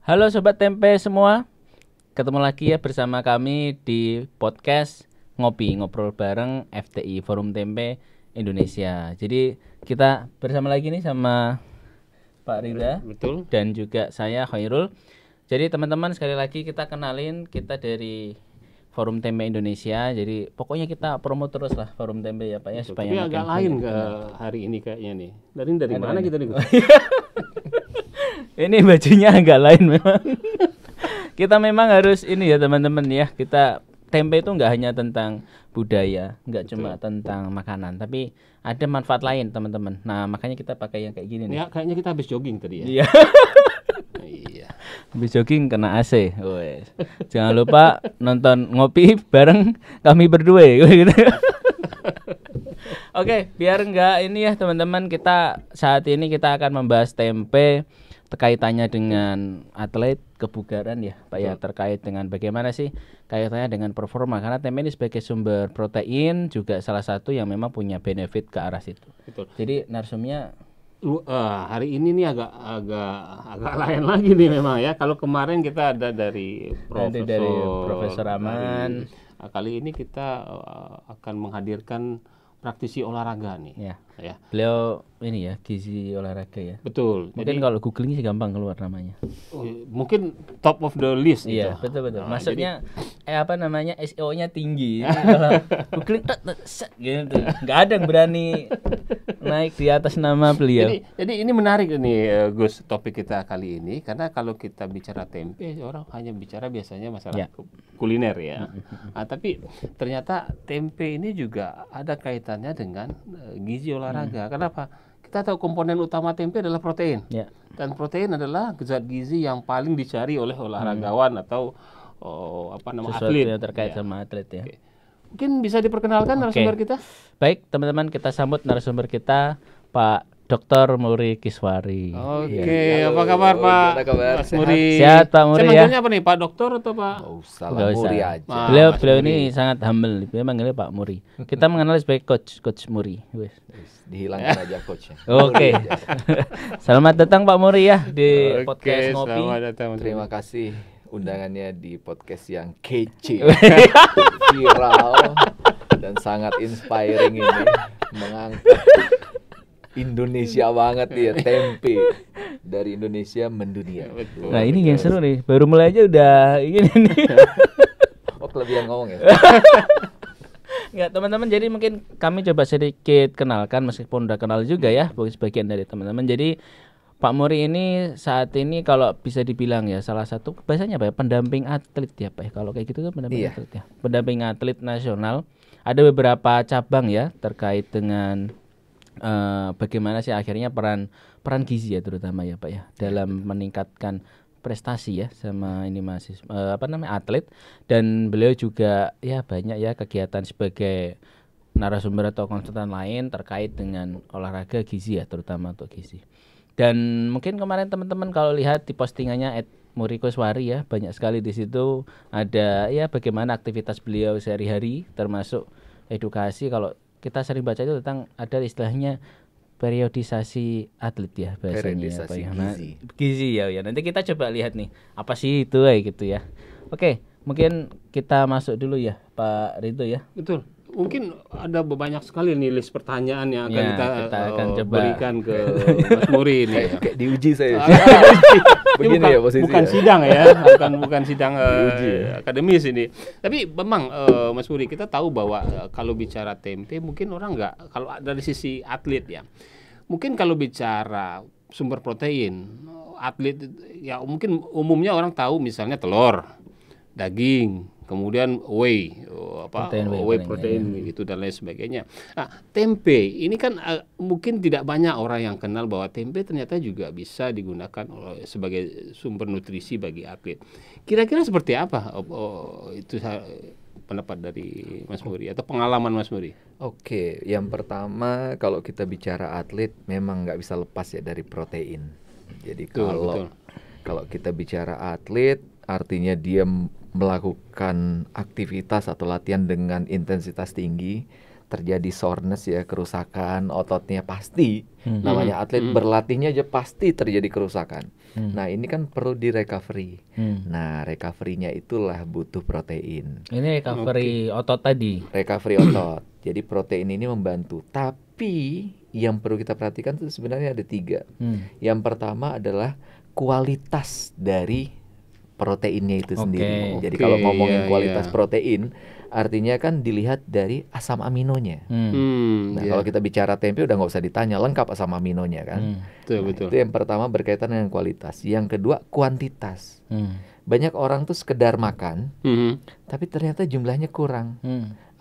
Halo Sobat Tempe semua, ketemu lagi ya bersama kami di podcast Ngobrol bareng FTI Forum Tempe Indonesia. Jadi kita bersama lagi nih sama Pak Rida. Betul. Dan juga saya Khairul. Jadi teman-teman sekali lagi kita kenalin, kita dari Forum Tempe Indonesia. Jadi pokoknya kita promo terus lah Forum Tempe ya Pak ya. Betul. Supaya Tapi makin agak lain banyak ke kenal. hari ini kayaknya nih. Dari mana kita nih? Ini bajunya agak lain memang. Kita memang harus ini ya teman-teman ya. Kita tempe itu nggak hanya tentang budaya, nggak cuma tentang makanan, tapi ada manfaat lain teman-teman. Nah makanya kita pakai yang kayak gini nih. Ya kayaknya kita habis jogging tadi ya. Iya. Iya. Habis jogging kena AC. Wes. Jangan lupa nonton ngopi bareng kami berdua. Gitu. Oke, biar enggak ini ya teman-teman, kita saat ini kita akan membahas tempe kaitannya dengan atlet kebugaran ya Pak ya, terkait dengan bagaimana sih kaitannya dengan performa, karena tempe ini sebagai sumber protein juga salah satu yang memang punya benefit ke arah situ. Betul. Jadi narsumnya Hari ini nih agak lain lagi nih memang ya. Kalau kemarin kita ada dari Profesor Aman. Kali ini kita akan menghadirkan praktisi olahraga nih. Ya. Beliau ini ya gizi olahraga ya. Betul. Mungkin kalau googling sih gampang keluar namanya. Mungkin top of the list Iya, itu. betul. Nah, Maksudnya SEO-nya tinggi. Kalau googling set gitu. Enggak ada yang berani naik di atas nama beliau. Jadi ini menarik nih Gus, topik kita kali ini, karena kalau kita bicara tempe orang hanya bicara biasanya masalah kuliner ya. Tapi ternyata tempe ini juga ada kaitannya dengan gizi olahraga. Kenapa? Kita tahu komponen utama tempe adalah protein. Ya. Dan protein adalah zat gizi yang paling dicari oleh olahragawan atau Sesuatu atlet yang terkait sama atlet ya. Oke. Mungkin bisa diperkenalkan narasumber kita? Baik, teman-teman, kita sambut narasumber kita, Pak Dr. Muri Kiswari. Oke, apa kabar Pak? Mas Muri. Sehat Pak Muri Saya ya. manggilnya apa nih, Pak Dokter atau Pak? Nggak usah. Muri aja. Beliau ini sangat humble, dia manggilnya Pak Muri. Kita mengenal sebagai Coach Muri. Wes. Dihilangkan aja coachnya. Oke. Selamat datang Pak Muri ya di podcast Ngopi. Selamat datang. Terima kasih undangannya di podcast yang kece, viral, dan sangat inspiring ini, mengangkat Indonesia banget ya, tempe dari Indonesia mendunia. Betul. Nah ini yang seru nih, baru mulai aja udah ini nih. Oh kelebihan ngomong ya. Enggak teman-teman, jadi mungkin kami coba sedikit kenalkan meskipun udah kenal juga ya sebagian dari teman-teman. Jadi Pak Muri ini saat ini kalau bisa dibilang ya salah satu bahasanya apa ya, pendamping atlet ya Pak ya. Kalau kayak gitu kan pendamping atlet ya. Pendamping atlet nasional. Ada beberapa cabang ya terkait dengan bagaimana sih akhirnya peran gizi ya terutama ya Pak ya dalam meningkatkan prestasi ya sama ini mahasiswa atlet, dan beliau juga ya banyak ya kegiatan sebagai narasumber atau konsultan lain terkait dengan olahraga gizi ya terutama untuk gizi. Dan mungkin kemarin teman-teman kalau lihat di postingannya @murikoswari ya, banyak sekali di situ ada ya bagaimana aktivitas beliau sehari-hari termasuk edukasi. Kalau kita sering baca itu tentang ada istilahnya periodisasi atlet ya bahasanya ya, Pak ya. Gizi ya. Nanti kita coba lihat nih apa sih itu gitu ya. Oke, mungkin kita masuk dulu ya Pak Rito ya. Betul. Mungkin ada banyak sekali nih list pertanyaan yang akan kita akan coba berikan ke Mas Muri ini. Kayak diuji saya. Begini bukan, ya posisinya. Bukan sidang ya, bukan sidang akademis ini. Tapi memang Mas Muri, kita tahu bahwa kalau bicara tempe mungkin orang nggak, kalau dari sisi atlet ya, mungkin kalau bicara sumber protein atlet ya mungkin umumnya orang tahu misalnya telur, daging, kemudian whey protein gitu dan lain sebagainya. Nah, tempe ini kan mungkin tidak banyak orang yang kenal bahwa tempe ternyata juga bisa digunakan sebagai sumber nutrisi bagi atlet. Kira-kira seperti apa itu pendapat dari Mas Muri atau pengalaman Mas Muri? Oke, yang pertama kalau kita bicara atlet memang nggak bisa lepas ya dari protein. Jadi kalau kita bicara atlet artinya dia melakukan aktivitas atau latihan dengan intensitas tinggi, terjadi soreness ya, kerusakan ototnya pasti. Namanya atlet berlatihnya aja pasti terjadi kerusakan. Nah, ini kan perlu di recovery. Nah, recovery-nya itulah butuh protein. Ini recovery otot tadi. Recovery otot. Jadi protein ini membantu. Tapi yang perlu kita perhatikan itu sebenarnya ada 3. Yang pertama adalah kualitas dari proteinnya itu sendiri. Jadi kalau ngomongin kualitas protein, artinya kan dilihat dari asam aminonya. Nah, kalau kita bicara tempe udah nggak usah ditanya, lengkap asam aminonya kan. Betul. Itu yang pertama berkaitan dengan kualitas. Yang kedua kuantitas. Banyak orang tuh sekedar makan, tapi ternyata jumlahnya kurang.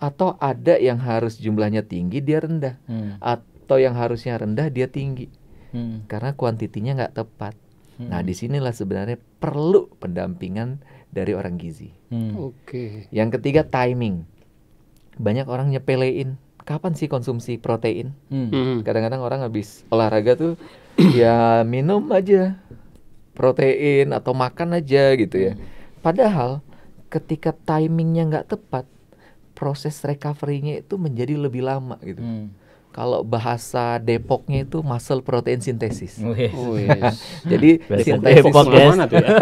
Atau ada yang harus jumlahnya tinggi dia rendah, atau yang harusnya rendah dia tinggi, karena kuantitinya nggak tepat. Nah, disinilah sebenarnya perlu pendampingan dari orang gizi. Yang ketiga timing. Banyak orang nyepelein, kapan sih konsumsi protein? Kadang-kadang orang habis olahraga tuh ya minum aja protein atau makan aja gitu ya. Padahal ketika timingnya nggak tepat, proses recovery-nya itu menjadi lebih lama gitu. Kalau bahasa Depoknya itu muscle protein synthesis. Jadi sintesis mana tuh ya?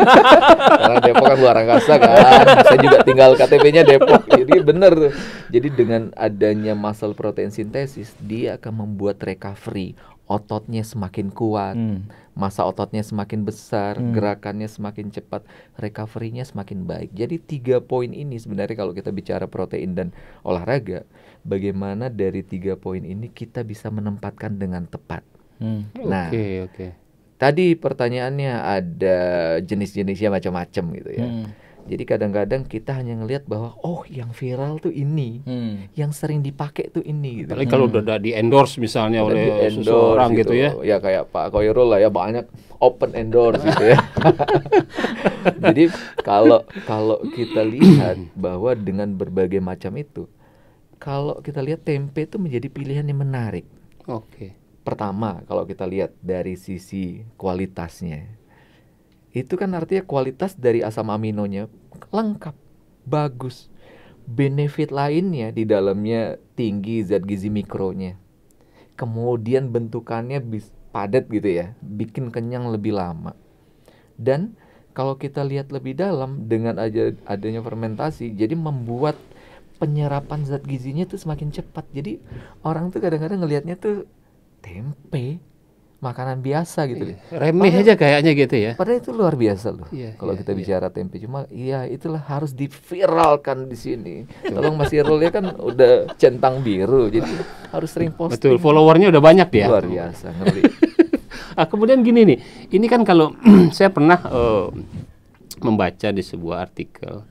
Karena Depok kan luar angkasa kan. Saya juga tinggal KTP-nya Depok. Jadi benar tuh. Jadi dengan adanya muscle protein synthesis, dia akan membuat recovery. Ototnya semakin kuat, massa ototnya semakin besar, gerakannya semakin cepat, recovery-nya semakin baik. Jadi 3 poin ini sebenarnya kalau kita bicara protein dan olahraga, bagaimana dari 3 poin ini kita bisa menempatkan dengan tepat. Nah, tadi pertanyaannya ada jenis-jenisnya macam-macam gitu ya. Jadi kadang-kadang kita hanya ngelihat bahwa yang viral tuh ini, yang sering dipakai tuh ini gitu. Tapi kalau udah di endorse misalnya oleh seseorang gitu ya. Ya kayak Pak Khoirul lah ya, banyak open endorse gitu ya. Jadi kalau kita lihat bahwa dengan berbagai macam itu, kalau kita lihat tempe itu menjadi pilihan yang menarik. Pertama, kalau kita lihat dari sisi kualitasnya, itu kan artinya kualitas dari asam aminonya lengkap, bagus. Benefit lainnya di dalamnya tinggi zat gizi mikronya. Kemudian bentukannya padat gitu ya, bikin kenyang lebih lama. Dan kalau kita lihat lebih dalam dengan adanya fermentasi, jadi membuat penyerapan zat gizinya tuh semakin cepat. Jadi orang tuh kadang-kadang ngelihatnya tuh tempe makanan biasa gitu. Remeh aja kayaknya gitu ya. Padahal itu luar biasa loh. Kalau kita bicara tempe, cuma itulah harus diviralkan di sini. Tolong Mas Irul ya kan udah centang biru, jadi harus sering posting. Betul, followernya udah banyak ya. Luar biasa, ngeri. Kemudian gini nih, ini kan kalau saya pernah membaca di sebuah artikel,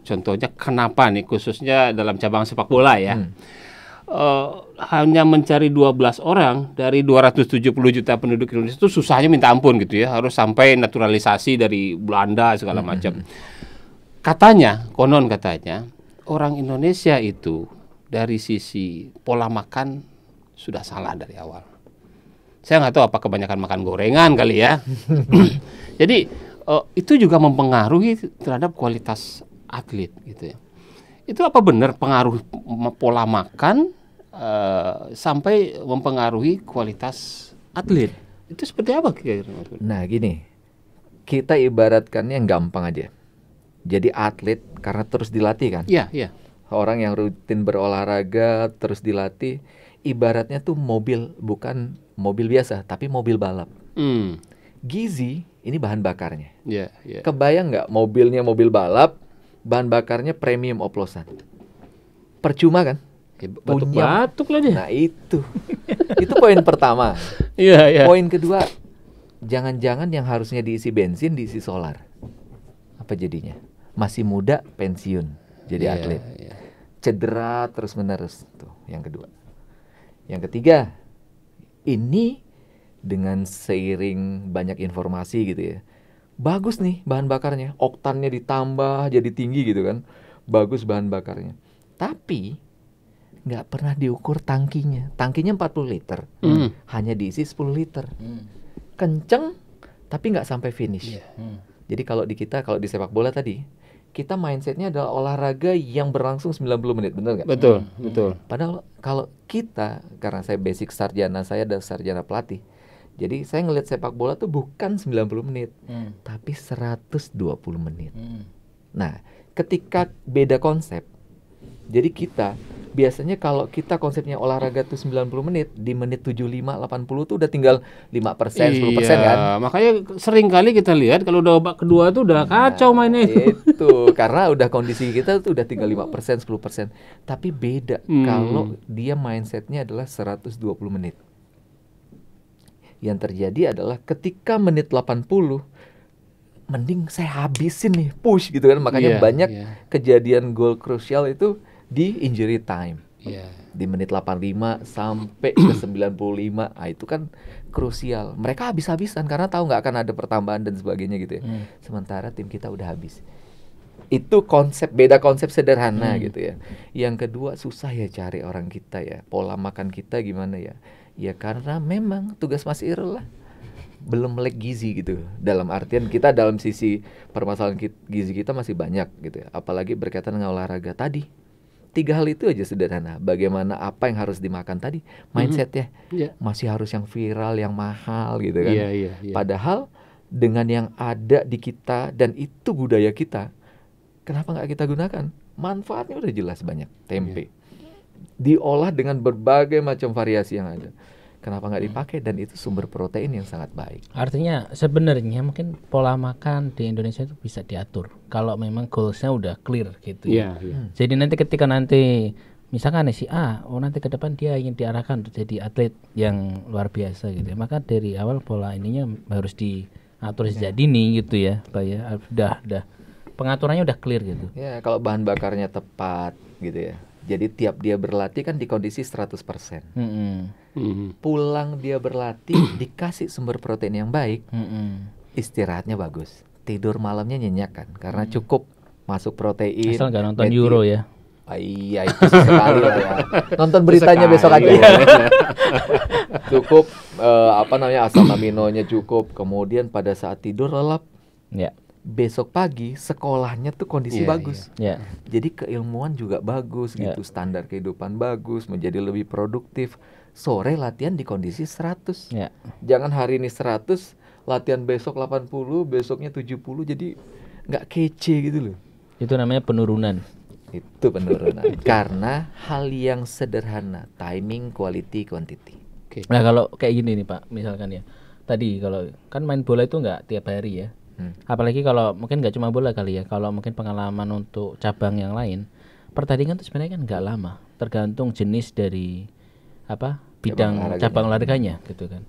contohnya kenapa nih khususnya dalam cabang sepak bola ya. Hanya mencari 12 orang dari 270 juta penduduk Indonesia itu susahnya minta ampun gitu ya, harus sampai naturalisasi dari Belanda segala macam. Konon katanya orang Indonesia itu dari sisi pola makan sudah salah dari awal. Saya nggak tahu apa kebanyakan makan gorengan kali ya. Jadi itu juga mempengaruhi terhadap kualitas atlet gitu ya. Itu apa benar pengaruh pola makan sampai mempengaruhi kualitas atlet? Itu seperti apa kira-kira? Nah gini, kita ibaratkannya yang gampang aja. Jadi atlet karena terus dilatih kan? Iya. Orang yang rutin berolahraga terus dilatih, ibaratnya tuh mobil, bukan mobil biasa, tapi mobil balap. Gizi ini bahan bakarnya. Kebayang nggak mobilnya mobil balap, bahan bakarnya premium oplosan? Percuma kan? Batuk lah dia. Nah itu poin pertama. Poin kedua, jangan-jangan yang harusnya diisi bensin diisi solar. Apa jadinya? Masih muda pensiun jadi atlet. Cedera terus menerus. Tuh yang kedua. Yang ketiga, ini dengan seiring banyak informasi gitu ya, bagus nih bahan bakarnya, oktannya ditambah jadi tinggi gitu kan, bagus bahan bakarnya, tapi nggak pernah diukur tangkinya 40 liter, hanya diisi 10 liter, kenceng tapi nggak sampai finish. Jadi kalau di sepak bola tadi, kita mindsetnya adalah olahraga yang berlangsung 90 menit, benar nggak? Betul, betul. Padahal kalau kita, karena saya basic sarjana, saya adalah sarjana pelatih. Jadi saya ngelihat sepak bola tuh bukan 90 menit, tapi 120 menit. Nah, ketika beda konsep, jadi kita biasanya kalau kita konsepnya olahraga tuh 90 menit, di menit 75, 80 tuh udah tinggal 5%, 10% kan? Makanya sering kali kita lihat kalau udah babak kedua tuh udah kacau mainnya. Itu karena udah kondisi kita tuh udah tinggal 5%, 10%. Tapi beda kalau dia mindsetnya adalah 120 menit. Yang terjadi adalah ketika menit 80, mending saya habisin nih, push gitu kan. Makanya banyak kejadian gol krusial itu di injury time. Di menit 85 sampai ke 95, itu kan krusial. Mereka habis-habisan karena tahu nggak akan ada pertambahan dan sebagainya gitu ya. Sementara tim kita udah habis. Itu beda konsep sederhana gitu ya. Yang kedua, susah ya cari orang kita ya. Pola makan kita gimana ya? Ya karena memang tugas Mas Irul lah, belum melek gizi gitu. Dalam artian kita dalam sisi permasalahan gizi kita masih banyak gitu ya. Apalagi berkaitan dengan olahraga tadi. 3 hal itu aja sederhana. Bagaimana apa yang harus dimakan tadi, mindsetnya masih harus yang viral, yang mahal gitu kan. Padahal dengan yang ada di kita dan itu budaya kita, kenapa nggak kita gunakan? Manfaatnya udah jelas banyak. Tempe diolah dengan berbagai macam variasi yang ada. Kenapa nggak dipakai? Dan itu sumber protein yang sangat baik. Artinya sebenarnya mungkin pola makan di Indonesia itu bisa diatur kalau memang goalsnya udah clear gitu ya. Jadi nanti ketika misalkan si A, nanti ke depan dia ingin diarahkan untuk jadi atlet yang luar biasa gitu ya. Maka dari awal pola ininya harus diatur sejak dini gitu ya, Pak ya. Udah pengaturannya udah clear gitu. Ya, kalau bahan bakarnya tepat gitu ya. Jadi tiap dia berlatih kan di kondisi 100%. Pulang dia berlatih dikasih sumber protein yang baik, istirahatnya bagus, tidur malamnya nyenyak kan, karena cukup masuk protein. Asal nggak nonton Euro ya. Iya itu sekali lah ya. Nonton beritanya besok aja. Cukup asam aminonya cukup, kemudian pada saat tidur lelap. Besok pagi sekolahnya tuh kondisi bagus. Jadi keilmuan juga bagus gitu, standar kehidupan bagus, menjadi lebih produktif. Sore latihan di kondisi 100. Jangan hari ini 100, latihan besok 80, besoknya 70, jadi nggak kece gitu loh. Itu namanya penurunan. Itu penurunan. Karena hal yang sederhana, timing, quality, quantity. Nah kalau kayak gini nih Pak, misalkan ya, tadi kalau kan main bola itu nggak tiap hari ya. Apalagi kalau mungkin nggak cuma bola kali ya, kalau mungkin pengalaman untuk cabang yang lain, pertandingan itu sebenarnya kan nggak lama, tergantung jenis dari bidang cabang olahraganya gitu kan.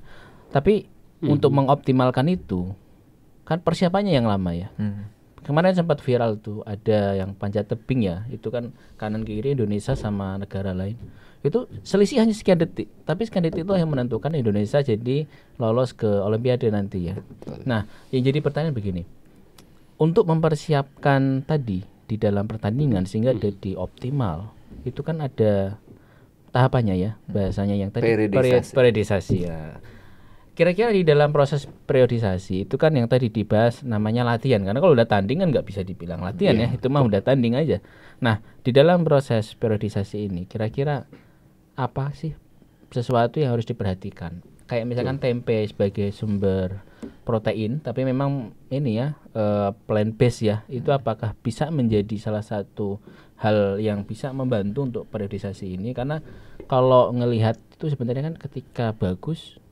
Tapi untuk mengoptimalkan itu kan persiapannya yang lama ya. Kemarin sempat viral tuh, ada yang panjat tebing ya, itu kan kanan kiri Indonesia sama negara lain. Itu selisih hanya sekian detik, tapi sekian detik itu yang menentukan Indonesia jadi lolos ke Olimpiade nanti ya. Nah, yang jadi pertanyaan begini, untuk mempersiapkan tadi di dalam pertandingan sehingga jadi optimal, itu kan ada tahapannya ya, bahasanya yang tadi periodisasi ya. Kira-kira di dalam proses periodisasi itu kan yang tadi dibahas namanya latihan, karena kalau udah tanding kan nggak bisa dibilang latihan ya, itu mah udah tanding aja. Nah, di dalam proses periodisasi ini kira-kira apa sih sesuatu yang harus diperhatikan? Kayak misalkan tempe sebagai sumber protein, tapi memang ini ya plant based ya, itu apakah bisa menjadi salah satu hal yang bisa membantu untuk periodisasi ini? Karena kalau ngelihat itu sebenarnya kan ketika bagus,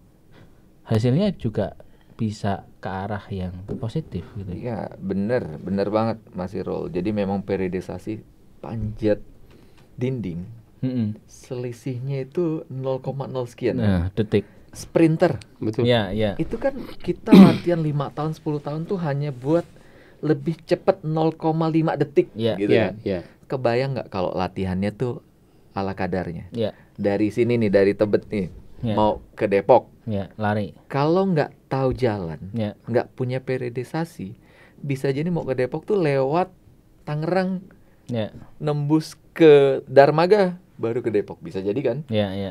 hasilnya juga bisa ke arah yang positif gitu. Iya, benar banget Mas Irul. Jadi memang periodisasi panjat dinding, selisihnya itu 0,0 sekian detik. Sprinter, betul. Itu kan kita latihan 5 tahun, 10 tahun tuh hanya buat lebih cepat 0,5 detik gitu kan. Kebayang nggak kalau latihannya tuh ala kadarnya? Dari sini nih, dari Tebet nih, mau ke Depok, lari. Kalau nggak tahu jalan, nggak punya periodisasi, bisa jadi mau ke Depok tuh lewat Tangerang, nembus ke Darmaga, baru ke Depok, bisa jadi kan?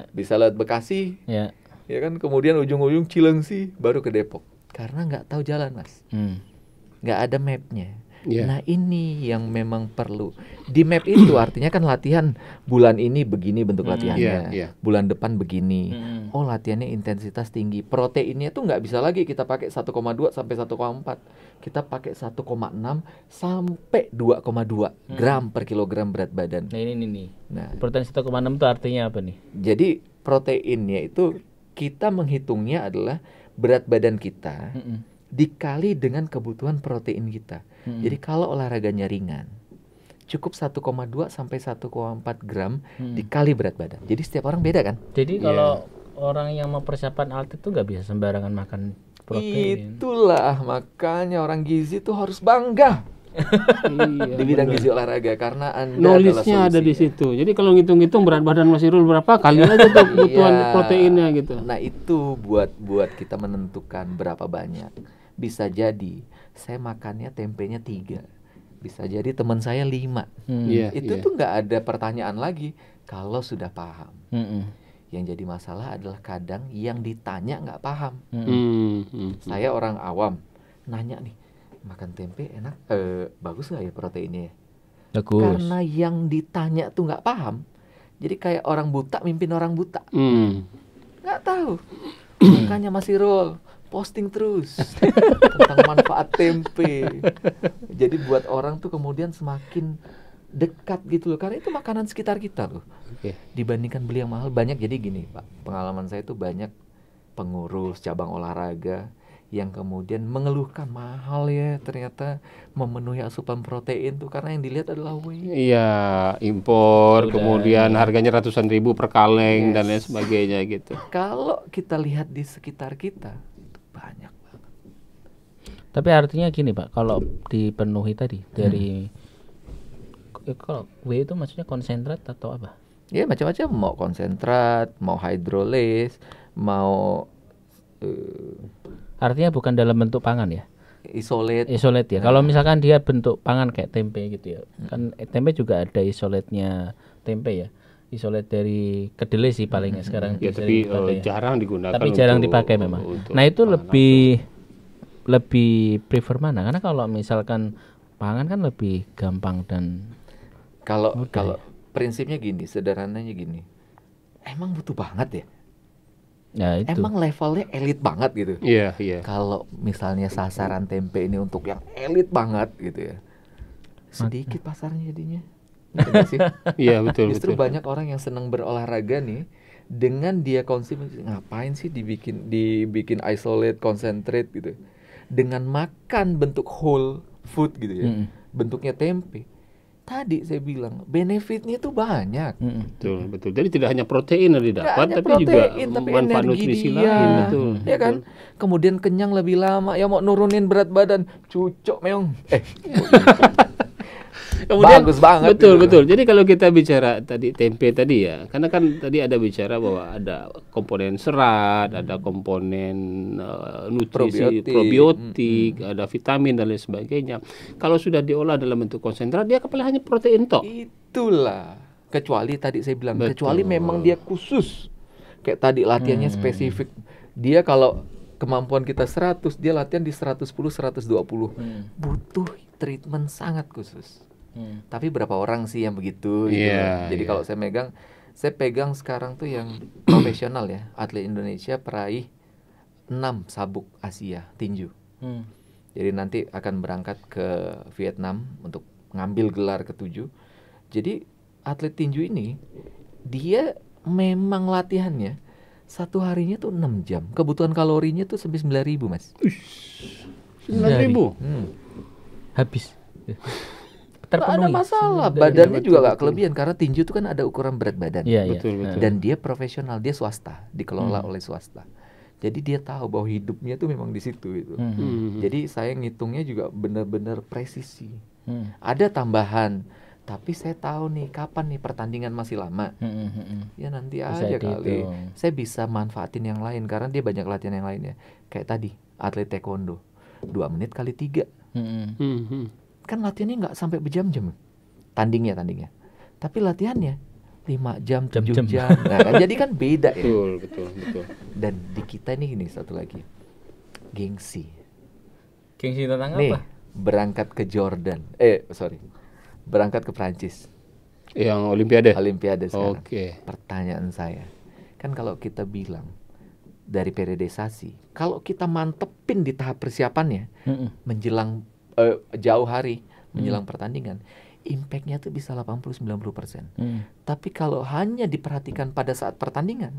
Bisa lewat Bekasi, ya kan, kemudian ujung-ujung Cilengsi, baru ke Depok, karena nggak tahu jalan Mas, nggak ada mapnya. Yeah. Nah ini yang memang perlu di map itu, artinya kan latihan bulan ini begini bentuk latihannya, bulan depan begini. Oh latihannya intensitas tinggi, proteinnya tuh nggak bisa lagi kita pakai 1,2 sampai 1,4, kita pakai 1,6 sampai 2,2 gram per kilogram berat badan. Nah ini nih. Nah protein 1,6 itu artinya apa nih? Jadi proteinnya itu kita menghitungnya adalah berat badan kita dikali dengan kebutuhan protein kita. Jadi kalau olahraganya ringan, cukup 1,2 sampai 1,4 gram dikali berat badan. Jadi setiap orang beda kan? Jadi kalau orang yang mau persiapan atlet tuh nggak bisa sembarangan makan protein. Itulah makanya orang gizi tuh harus bangga di bidang gizi olahraga, karena Anda knowledge-nya ada di situ. Jadi kalau ngitung-ngitung berat badan Mas Irul berapa, kali aja tuh kebutuhan proteinnya gitu. Nah itu buat kita menentukan berapa banyak. Bisa jadi saya makannya tempenya 3, bisa jadi teman saya 5. Itu tuh nggak ada pertanyaan lagi kalau sudah paham. Yang jadi masalah adalah kadang yang ditanya nggak paham. Saya orang awam nanya nih, makan tempe enak, bagus nggak ya proteinnya ya? Bagus. Karena yang ditanya tuh nggak paham, jadi kayak orang buta mimpin orang buta, nggak tahu. Makanya Mas Irul posting terus tentang manfaat tempe. Jadi buat orang tuh kemudian semakin dekat gitu loh, karena itu makanan sekitar kita loh. Dibandingkan beli yang mahal banyak. Jadi gini Pak, pengalaman saya tuh banyak pengurus cabang olahraga yang kemudian mengeluhkan mahal ya ternyata memenuhi asupan protein tuh, karena yang dilihat adalah weight. Iya, impor, kemudian harganya ratusan ribu per kaleng dan lain sebagainya gitu. Kalau kita lihat di sekitar kita itu banyak banget. Tapi artinya gini Pak, kalau dipenuhi tadi dari kalau whey itu maksudnya konsentrat atau apa? Ya macam-macam, mau konsentrat, mau hydrolysis, mau artinya bukan dalam bentuk pangan ya? Isolate ya. Kalau misalkan dia bentuk pangan kayak tempe gitu ya. Kan tempe juga ada isolatenya tempe ya. Isolate dari kedelai sih paling sekarang. Ya tapi jarang digunakan. Tapi jarang dipakai memang. Nah itu lebih prefer mana? Karena kalau misalkan pangan kan lebih gampang dan kalau prinsipnya gini, sederhananya gini. Emang butuh banget ya? Ya, itu. Emang levelnya elit banget gitu. Iya. Kalau misalnya sasaran tempe ini untuk yang elit banget gitu ya, sedikit pasarnya jadinya. Sih? Iya betul. Justru banyak orang yang senang berolahraga nih, dengan dia konsumsi, ngapain sih dibikin isolate, concentrate gitu. Dengan makan bentuk whole food gitu ya, bentuknya tempe. Tadi saya bilang benefitnya itu banyak. Betul. Jadi tidak hanya protein yang didapat, tapi juga manfaat nutrisi lain. Betul. Ya kan. Kemudian kenyang lebih lama. Ya mau nurunin berat badan, cucok meong. Kemudian, bagus banget. Betul. Jadi kalau kita bicara tadi tempe tadi ya, karena kan tadi ada bicara bahwa ada komponen serat, ada komponen nutrisi probiotik, ada vitamin dan lain sebagainya. Kalau sudah diolah dalam bentuk konsentrat, dia kepala hanya protein toh. Itulah. Kecuali tadi saya bilang, kecuali memang dia khusus. Kayak tadi latihannya spesifik. Dia kalau kemampuan kita 100, dia latihan di 110, 120. Butuh treatment sangat khusus. Tapi berapa orang sih yang begitu gitu. Jadi kalau saya pegang sekarang tuh yang profesional ya, atlet Indonesia peraih 6 sabuk Asia tinju. Jadi nanti akan berangkat ke Vietnam untuk ngambil gelar ke-7. Jadi atlet tinju ini dia memang latihannya satu harinya tuh 6 jam. Kebutuhan kalorinya tuh sampai 9.000 Mas. 9.000? Habis. Gak ada masalah, badannya juga gak kelebihan. Karena tinju itu kan ada ukuran berat badan. Betul. Dan dia profesional, dia swasta, dikelola oleh swasta. Jadi dia tahu bahwa hidupnya tuh memang di situ gitu. Jadi saya ngitungnya juga benar-benar presisi. Ada tambahan, tapi saya tahu nih kapan nih pertandingan masih lama. Ya nanti bisa aja kali. Saya bisa manfaatin yang lain karena dia banyak latihan yang lainnya. Kayak tadi atlet taekwondo, 2 menit kali 3. Kan latihannya nggak sampai berjam-jam, tandingnya. Tapi latihannya 5 jam, 7 jam. Nah, kan, jadi kan beda ya. Betul. Dan di kita ini satu lagi, gengsi. Gengsi tentang nih, apa? berangkat ke Jordan. Berangkat ke Prancis. Yang Olimpiade. Olimpiade sekarang. Oke. Pertanyaan saya, kan kalau kita bilang dari periodisasi, kalau kita mantepin di tahap persiapannya, menjelang jauh hari menjelang pertandingan, impact-nya tuh bisa 80-90%. Tapi kalau hanya diperhatikan pada saat pertandingan,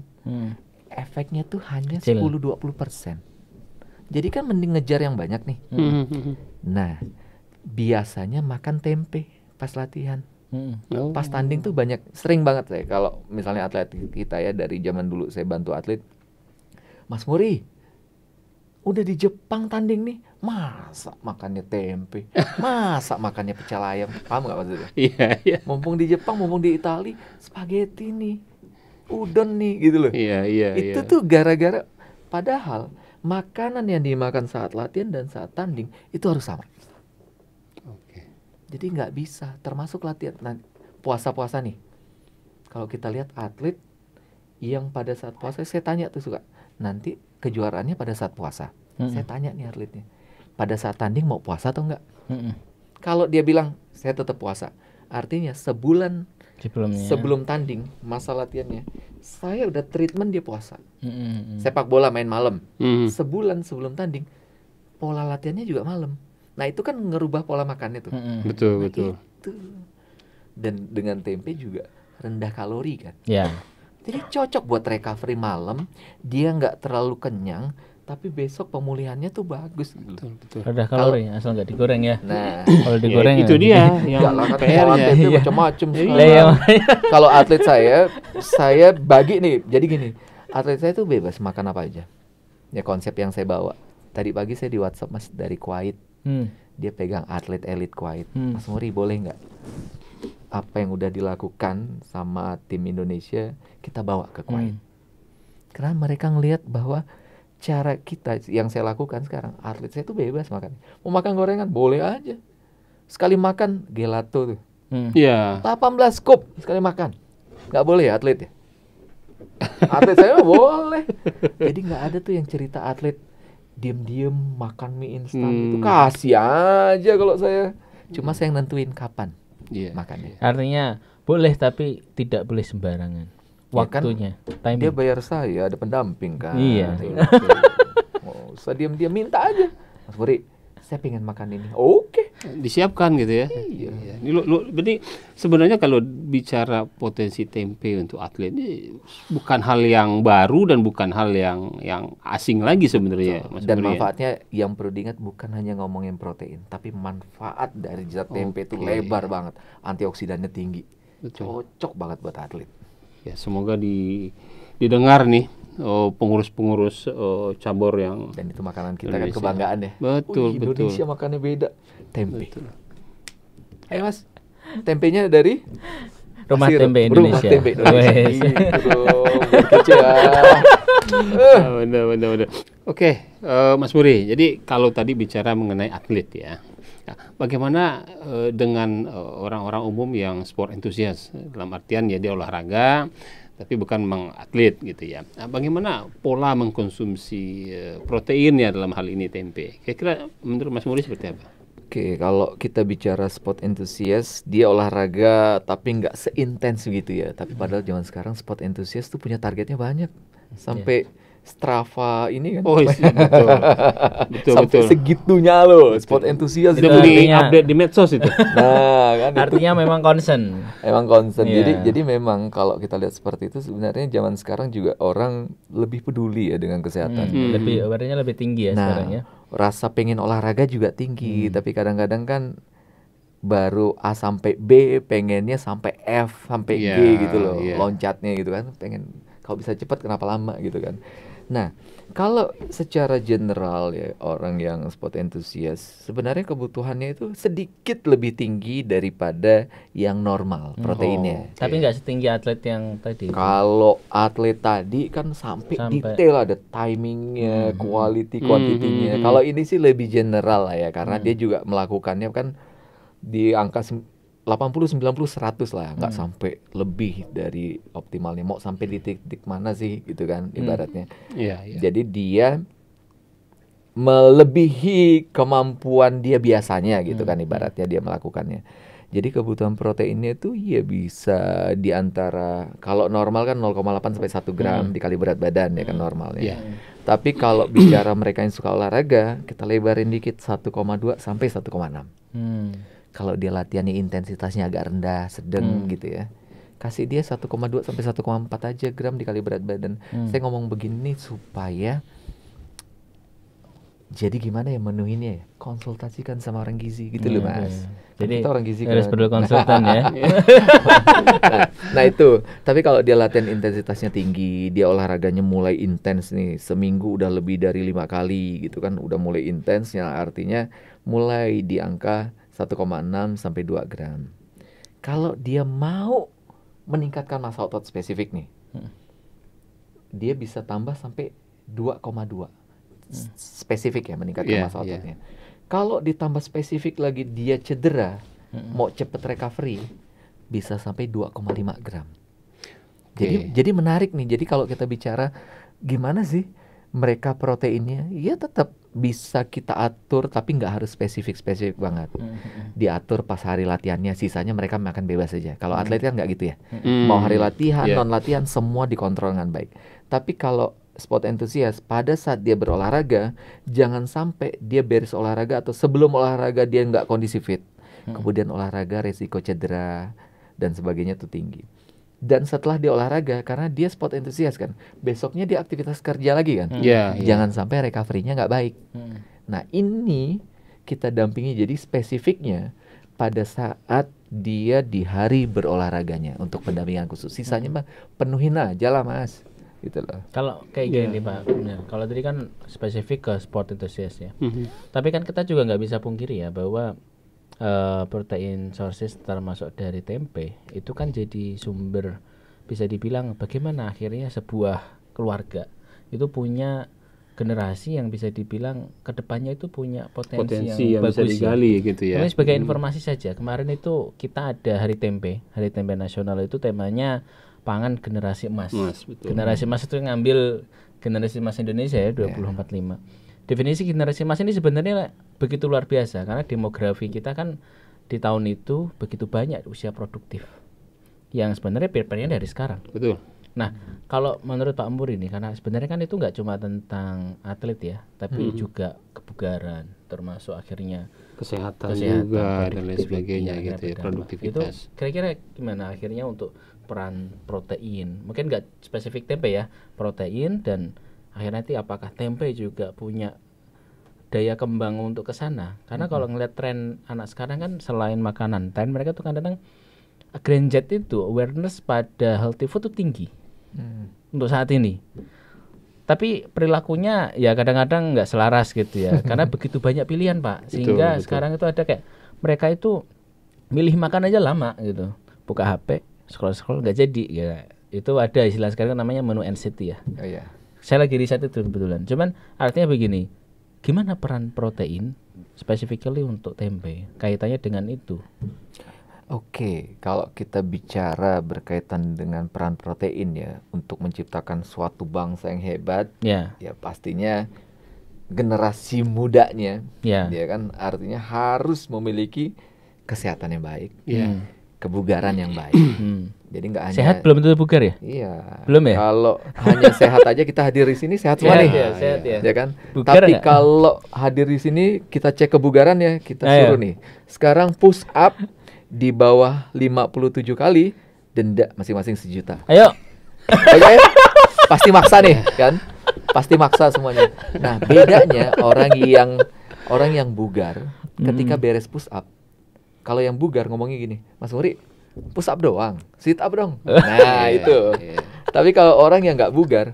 efeknya tuh hanya 10-20%. Jadi kan mending ngejar yang banyak nih. Nah, biasanya makan tempe pas latihan. Pas tanding tuh sering banget saya kalau misalnya atlet kita ya, dari zaman dulu saya bantu atlet, Mas Muri, udah di Jepang tanding nih, masa makannya tempe, masa makannya pecel ayam, paham nggak maksudnya? Iya. Mumpung di Jepang, mumpung di Itali, spaghetti nih, udon nih, gitu loh. Iya. Itu tuh gara-gara, padahal makanan yang dimakan saat latihan dan saat tanding itu harus sama. Oke. Jadi nggak bisa, termasuk latihan. Nah, puasa-puasa nih, kalau kita lihat atlet yang pada saat puasa, saya tanya tuh suka, nanti kejuaraannya pada saat puasa. Saya tanya nih atletnya, pada saat tanding mau puasa atau enggak? Kalau dia bilang saya tetap puasa, artinya sebulan sebelum tanding, masa latihannya, saya udah treatment dia puasa. Sepak bola main malam, sebulan sebelum tanding, pola latihannya juga malam. Nah itu kan ngerubah pola makannya tuh. Betul. Itu. Dan dengan tempe juga rendah kalori kan. Jadi cocok buat recovery malam, dia nggak terlalu kenyang, tapi besok pemulihannya tuh bagus. Betul. Rendah kalori, asal nggak digoreng ya. Nah, kalau digoreng itu dia yang PR-nya. Tempe macam-macam Kalau atlet saya bagi nih. Jadi gini, atlet saya tuh bebas makan apa aja. Ya konsep yang saya bawa. Tadi pagi saya di WhatsApp Mas dari Kuwait. Dia pegang atlet elit Kuwait. Mas Muri boleh nggak? Apa yang udah dilakukan sama tim Indonesia kita bawa ke Kuwait. Karena mereka ngelihat bahwa cara kita yang saya lakukan sekarang, atlet saya tuh bebas makan. Mau makan gorengan boleh aja. Sekali makan gelato tuh. 18 scoop sekali makan. Nggak boleh ya atlet ya? Atlet saya boleh. Jadi nggak ada tuh yang cerita atlet diem-diem makan mie instan itu. Kasih aja kalau saya. Cuma saya yang nentuin kapan makannya. Artinya boleh tapi tidak boleh sembarangan. Waktunya, ya kan, dia bayar saya, ada pendamping kan. Iya. Usah diam-diam, minta aja. Mas Muri, saya pengen makan ini. Oke. Disiapkan gitu ya. Iya. Ini berarti sebenarnya kalau bicara potensi tempe untuk atlet ini bukan hal yang baru dan bukan hal yang asing lagi sebenarnya. Dan manfaatnya yang perlu diingat bukan hanya ngomongin protein, tapi manfaat dari zat tempe itu lebar banget. Antioksidannya tinggi. Cocok banget buat atlet. Ya, semoga didengar nih pengurus-pengurus cabur yang, dan itu makanan kita Indonesia. Kan kebanggaan ya. Betul. Indonesia makannya beda. Tempe. Betul. Ayo Mas, tempenya dari Rumah Tempe Indonesia. Rumah Tempe Indonesia. Benar. Oke, Mas Muri. Jadi kalau tadi bicara mengenai atlet ya. Nah, bagaimana dengan orang-orang umum yang sport enthusiast, dalam artian ya dia olahraga tapi bukan memang atlet gitu ya. Nah, bagaimana pola mengkonsumsi proteinnya dalam hal ini tempe? Kira-kira menurut Mas Muri seperti apa? Oke, kalau kita bicara sport enthusiast, dia olahraga tapi nggak seintens gitu ya. Tapi padahal zaman sekarang sport enthusiast tuh punya targetnya banyak. Sampai Strava ini kan. Betul. Segitunya loh, sport enthusiast. Itu update di medsos itu. Nah, kan artinya memang concern. Jadi memang kalau kita lihat seperti itu, sebenarnya zaman sekarang juga orang lebih peduli ya dengan kesehatan. Awareness lebih tinggi ya sekarang ya. Rasa pengen olahraga juga tinggi, tapi kadang-kadang kan baru A sampai B, pengennya sampai F sampai G gitu loh, loncatnya gitu kan. Pengen kalau bisa cepat kenapa lama gitu kan. Nah, kalau secara general ya orang yang sport enthusiast sebenarnya kebutuhannya itu sedikit lebih tinggi daripada yang normal proteinnya. Tapi nggak setinggi atlet yang tadi. Kalau atlet tadi kan sampai detail, ada timingnya, quality, quantity-nya. Kalau ini sih lebih general lah ya, karena dia juga melakukannya kan di angka 80, 90, 100 lah, nggak sampai lebih dari optimalnya. Mau sampai di titik mana sih gitu kan ibaratnya. Iya. Jadi dia melebihi kemampuan dia biasanya gitu kan, ibaratnya dia melakukannya. Jadi kebutuhan proteinnya itu ya bisa di antara, kalau normal kan 0,8 sampai 1 gram dikali berat badan ya kan normalnya. Tapi kalau bicara mereka yang suka olahraga, kita lebarin dikit 1,2 sampai 1,6. Kalau dia latihannya intensitasnya agak rendah, sedang gitu ya, kasih dia 1,2 sampai 1,4 aja gram dikali berat badan. Saya ngomong begini supaya, jadi gimana ya menuhinnya ya? Konsultasikan sama orang gizi gitu loh Mas. Jadi kita orang gizi harus kan perlu konsultan ya. nah itu. Tapi kalau dia latihan intensitasnya tinggi, dia olahraganya mulai intens nih, seminggu udah lebih dari 5 kali gitu kan, udah mulai intensnya, artinya mulai di angka 1,6 sampai 2 gram. Kalau dia mau meningkatkan massa otot spesifik nih, dia bisa tambah sampai 2,2 spesifik ya, meningkatkan massa ototnya. Kalau ditambah spesifik lagi dia cedera, mau cepet recovery, bisa sampai 2,5 gram. Jadi menarik nih. Jadi kalau kita bicara gimana sih mereka proteinnya, ya tetap bisa kita atur, tapi nggak harus spesifik banget. Diatur pas hari latihannya, sisanya mereka makan bebas aja. Kalau atlet kan nggak gitu ya. Mau hari latihan, non latihan, semua dikontrol dengan baik. Tapi kalau sport enthusiast, pada saat dia berolahraga, jangan sampai dia beres olahraga atau sebelum olahraga dia nggak kondisi fit. Kemudian olahraga, resiko cedera dan sebagainya tuh tinggi. Dan setelah dia olahraga, karena dia sport enthusiast kan, besoknya dia aktivitas kerja lagi kan. Jangan sampai recovery-nya nggak baik. Nah ini kita dampingi, jadi spesifiknya pada saat dia di hari berolahraganya untuk pendampingan khusus. Sisanya mah penuhin aja lah Mas. Gitu loh. Kalau kayak gini Pak, kalau tadi kan spesifik ke sport enthusiast ya. Tapi kan kita juga nggak bisa pungkiri ya bahwa protein sources termasuk dari tempe itu kan jadi sumber, bisa dibilang bagaimana akhirnya sebuah keluarga itu punya generasi yang bisa dibilang kedepannya itu punya potensi yang bagus, bisa digali gitu ya. Ini sebagai informasi saja, kemarin itu kita ada hari tempe nasional, itu temanya pangan generasi emas. Generasi emas itu ngambil generasi emas Indonesia ya 2045. Definisi generasi emas ini sebenarnya begitu luar biasa karena demografi kita kan di tahun itu begitu banyak usia produktif yang sebenarnya prepare-nya dari sekarang. Betul. Nah, kalau menurut Pak Mur ini, karena sebenarnya kan itu nggak cuma tentang atlet ya, tapi juga kebugaran, termasuk akhirnya kesehatan juga dan lain sebagainya gitu ya, produktivitas. Itu kira-kira gimana akhirnya untuk peran protein? Mungkin nggak spesifik tempe ya, protein, dan akhirnya nanti apakah tempe juga punya daya kembang untuk ke sana? Karena kalau ngeliat tren anak sekarang kan selain makanan, tren mereka tuh kadang-kadang Grand Jet itu awareness pada healthy food itu tinggi untuk saat ini. Tapi perilakunya ya kadang-kadang nggak selaras gitu ya, karena begitu banyak pilihan Pak, sehingga sekarang itu ada kayak mereka itu milih makan aja lama gitu, buka HP, scroll nggak jadi ya. Itu ada istilah sekarang namanya menu NCT ya. Saya lagi riset itu kebetulan. Cuman artinya begini, gimana peran protein specifically untuk tempe kaitannya dengan itu? Oke, kalau kita bicara berkaitan dengan peran protein ya untuk menciptakan suatu bangsa yang hebat, ya pastinya generasi mudanya, ya kan, artinya harus memiliki kesehatan yang baik, kebugaran yang baik. Jadi nggak hanya sehat belum tentu bugar ya? Iya. Belum ya? Kalau hanya sehat aja kita hadir di sini sehat semua nih, ya kan? Bugar tapi kalau hadir di sini kita cek kebugaran ya, kita suruh nih. Sekarang push up di bawah 57 kali, denda masing-masing 1 juta. Ayo. Oke? Pasti maksa nih, kan? Pasti maksa semuanya. Nah, bedanya orang yang bugar ketika beres push up. Kalau yang bugar ngomongnya gini, Mas Muri, push up doang, sit up dong. Nah, itu. Tapi kalau orang yang nggak bugar,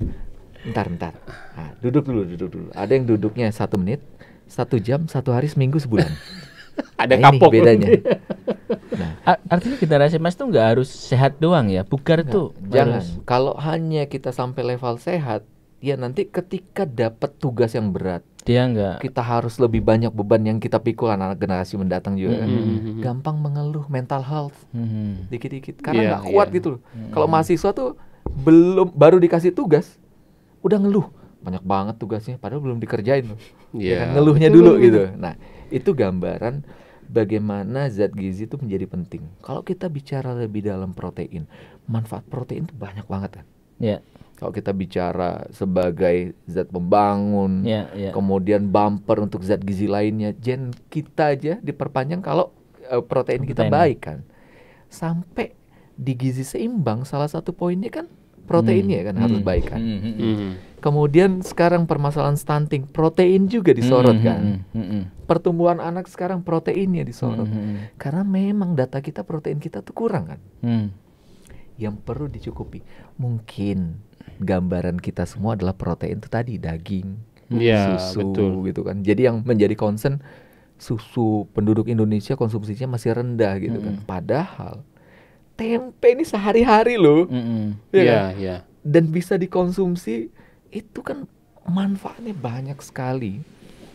bentar. Nah, duduk dulu. Ada yang duduknya 1 menit, 1 jam, 1 hari, seminggu, sebulan. Ada kapok bedanya. Nah, artinya generasi emas tuh nggak harus sehat doang ya, bugar tuh jangan. Kalau hanya kita sampai level sehat, ya nanti ketika dapat tugas yang berat, dia nggak. Kita harus lebih banyak beban yang kita pikul anak generasi mendatang juga kan. Gampang mengeluh mental health, dikit-dikit karena nggak kuat gitu loh. Kalau mahasiswa tuh baru dikasih tugas, udah ngeluh, banyak banget tugasnya, padahal belum dikerjain loh. Iya, Ya kan, ngeluhnya betul, dulu betul. gitu. Nah, itu gambaran bagaimana zat gizi itu menjadi penting. Kalau kita bicara lebih dalam protein, manfaat protein itu banyak banget kan. Ya. Kalau kita bicara sebagai zat pembangun, Ya, ya. kemudian bumper untuk zat gizi lainnya, gen kita aja diperpanjang kalau protein kita Protein. baik kan. Sampai di gizi seimbang, salah satu poinnya kan proteinnya kan harus baik kan. Kemudian sekarang permasalahan stunting, protein juga disorot kan. Pertumbuhan anak sekarang proteinnya disorot. Karena memang data kita, protein kita tuh kurang kan. Yang perlu dicukupi. Mungkin gambaran kita semua adalah protein itu tadi, daging, Iya, susu betul. gitu kan. Jadi yang menjadi concern, susu, penduduk Indonesia konsumsinya masih rendah gitu kan. Padahal tempe ini sehari-hari loh. Ya kan? Iya, iya. Dan bisa dikonsumsi, itu kan manfaatnya banyak sekali.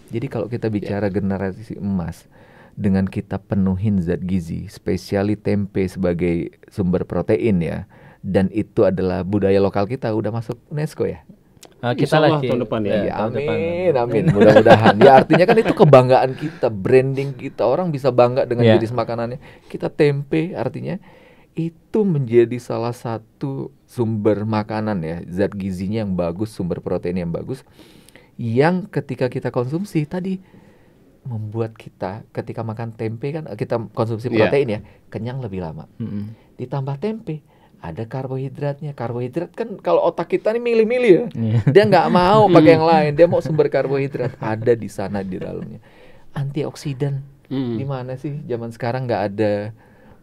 Jadi kalau kita bicara generasi emas, dengan kita penuhin zat gizi, spesiali tempe sebagai sumber protein ya, dan itu adalah budaya lokal kita, udah masuk UNESCO ya. Kita Insyaallah lagi tahun depan ya. Ya, tahun depan. amin, mudah-mudahan. Ya artinya kan itu kebanggaan kita, branding kita, orang bisa bangga dengan Ya. jenis makanannya. Kita tempe, artinya itu menjadi salah satu sumber makanan ya, zat gizinya yang bagus, sumber protein yang bagus, yang ketika kita konsumsi tadi membuat kita ketika makan tempe kan kita konsumsi protein ya, kenyang lebih lama. Ditambah tempe, ada karbohidratnya. Karbohidrat kan kalau otak kita nih milih-milih ya. Dia nggak mau pakai yang lain, dia mau sumber karbohidrat, ada di sana di dalamnya. Antioksidan, di mana sih zaman sekarang nggak ada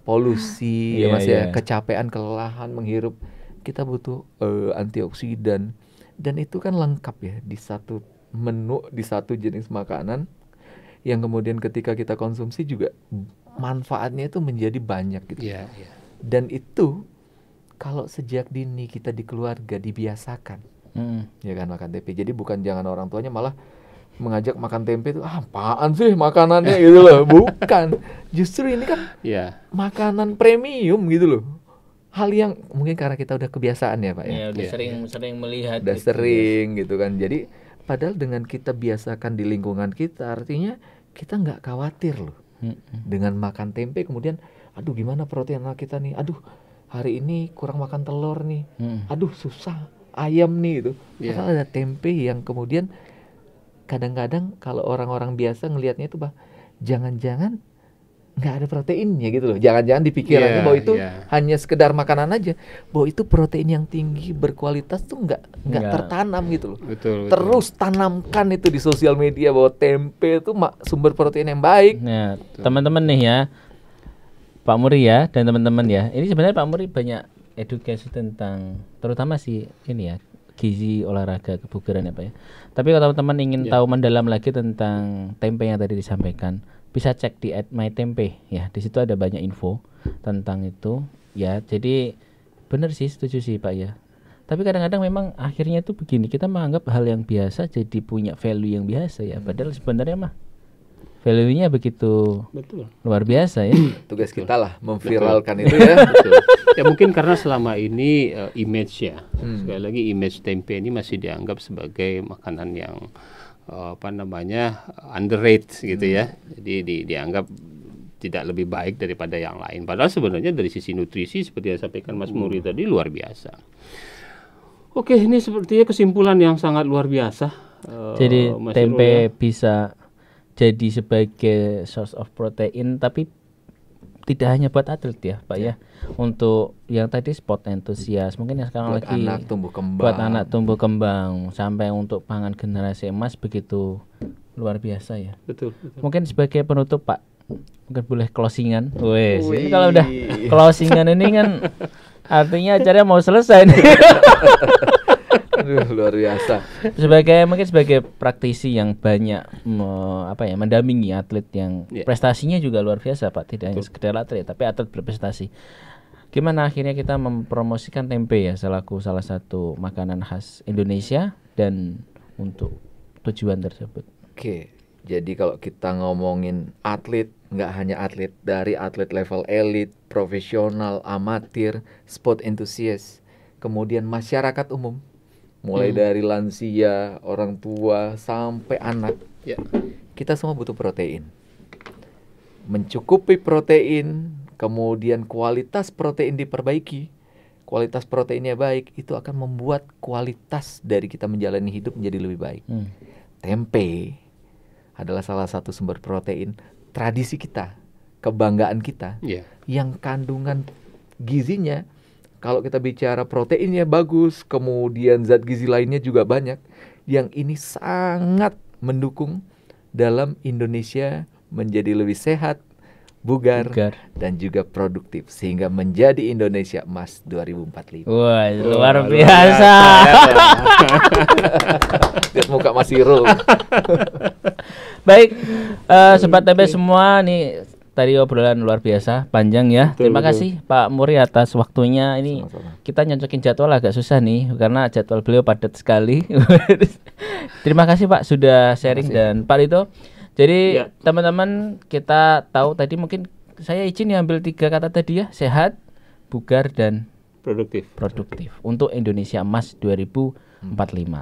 polusi, ya Mas ya, kecapean, kelelahan menghirup. Kita butuh antioksidan, dan itu kan lengkap ya di satu menu, di satu jenis makanan yang kemudian ketika kita konsumsi juga manfaatnya itu menjadi banyak gitu. Iya, iya. Dan itu kalau sejak dini kita di keluarga dibiasakan, ya kan, makan tempe. Jadi bukan jangan orang tuanya malah mengajak makan tempe itu apaan sih makanannya gitu loh. Bukan, justru ini kan makanan premium gitu loh. Hal yang mungkin karena kita udah kebiasaan ya Pak ya. Ya, udah sering melihat. Udah sering gitu kan. Jadi padahal dengan kita biasakan di lingkungan kita, artinya kita nggak khawatir loh dengan makan tempe. Kemudian, aduh gimana protein anak kita nih? Aduh hari ini kurang makan telur nih. Aduh susah ayam nih gitu. Padahal ada tempe yang kemudian kadang-kadang kalau orang-orang biasa ngelihatnya itu jangan-jangan nggak ada proteinnya gitu loh. Jangan-jangan dipikirannya bahwa itu hanya sekedar makanan aja, bahwa itu protein yang tinggi berkualitas tuh nggak tertanam gitu loh. Betul. Terus tanamkan itu di sosial media bahwa tempe itu sumber protein yang baik. Nah, teman-teman nih ya, Pak Muri ya dan teman-teman ya. Ini sebenarnya Pak Muri banyak edukasi tentang terutama sih ini ya, gizi, olahraga, kebugaran ya Pak ya. Tapi kalau teman-teman ingin tahu mendalam lagi tentang tempe yang tadi disampaikan, bisa cek di @mytempe ya. Di situ ada banyak info tentang itu ya. Jadi benar sih, setuju sih Pak ya. Tapi kadang-kadang memang akhirnya itu begini, kita menganggap hal yang biasa jadi punya value yang biasa ya. Padahal sebenarnya mah value-nya begitu luar biasa ya. Tugas kita lah memviralkan itu ya. Ya mungkin karena selama ini image ya, sekali lagi image tempe ini masih dianggap sebagai makanan yang underrated gitu ya. Jadi dianggap tidak lebih baik daripada yang lain. Padahal sebenarnya dari sisi nutrisi seperti yang disampaikan Mas Muri tadi luar biasa. Oke, ini sepertinya kesimpulan yang sangat luar biasa. Jadi tempe bisa jadi sebagai source of protein, tapi tidak hanya buat atlet ya Pak ya. Untuk yang tadi sport entusias, mungkin yang sekarang buat lagi anak tumbuh kembang. Buat anak tumbuh kembang, sampai untuk pangan generasi emas begitu luar biasa ya. Betul. Mungkin sebagai penutup Pak, mungkin boleh closingan. Wes, ini kalau udah closingan ini kan artinya acaranya mau selesai nih. Aduh, luar biasa. Mungkin sebagai praktisi yang banyak mendampingi atlet yang prestasinya juga luar biasa Pak, tidak hanya sekedar atlet tapi atlet berprestasi. Gimana akhirnya kita mempromosikan tempe ya selaku salah satu makanan khas Indonesia dan untuk tujuan tersebut? Oke, jadi kalau kita ngomongin atlet, nggak hanya atlet, dari atlet level elit, profesional, amatir, sport enthusiast, kemudian masyarakat umum, mulai dari lansia, orang tua sampai anak. Ya. Kita semua butuh protein. Mencukupi protein, kemudian kualitas protein diperbaiki, kualitas proteinnya baik, itu akan membuat kualitas dari kita menjalani hidup menjadi lebih baik. Tempe adalah salah satu sumber protein tradisi kita, kebanggaan kita, yang kandungan gizinya, kalau kita bicara proteinnya bagus, kemudian zat gizi lainnya juga banyak, yang ini sangat mendukung dalam Indonesia menjadi lebih sehat, bugar, dan juga produktif, sehingga menjadi Indonesia Emas 2045. Wah, luar biasa. Lihat muka Mas Irul. Baik, Sobat Tempe semua, nih tadi obrolan luar biasa, panjang ya. Terima kasih Pak Muri atas waktunya. Ini sama-sama. Kita nyocokin jadwal agak susah nih, karena jadwal beliau padat sekali. Terima kasih Pak sudah sharing dan Pak Lito. Jadi teman-teman, kita tahu tadi, mungkin saya izin ambil 3 kata tadi ya, sehat, bugar, dan produktif untuk Indonesia Emas 2045.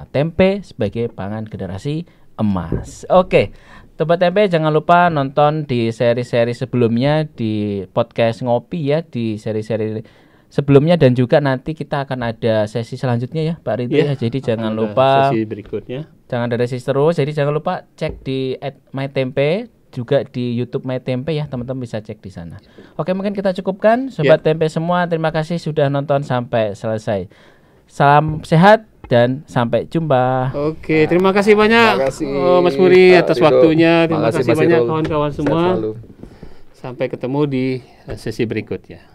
Tempe sebagai pangan generasi emas. Oke, Sobat Tempe jangan lupa nonton di seri-seri sebelumnya di podcast Ngopi ya, di seri-seri sebelumnya, dan juga nanti kita akan ada sesi selanjutnya ya Pak Rito ya. Jadi jangan lupa sesi berikutnya. Jangan ada sesi terus. Jadi jangan lupa cek di @mytempe, juga di YouTube mytempe ya, teman-teman bisa cek di sana. Oke, mungkin kita cukupkan Sobat Tempe semua. Terima kasih sudah nonton sampai selesai. Salam sehat dan sampai jumpa. Oke, terima kasih banyak Mas Muri atas waktunya. Terima kasih banyak kawan-kawan semua. Sampai ketemu di sesi berikutnya.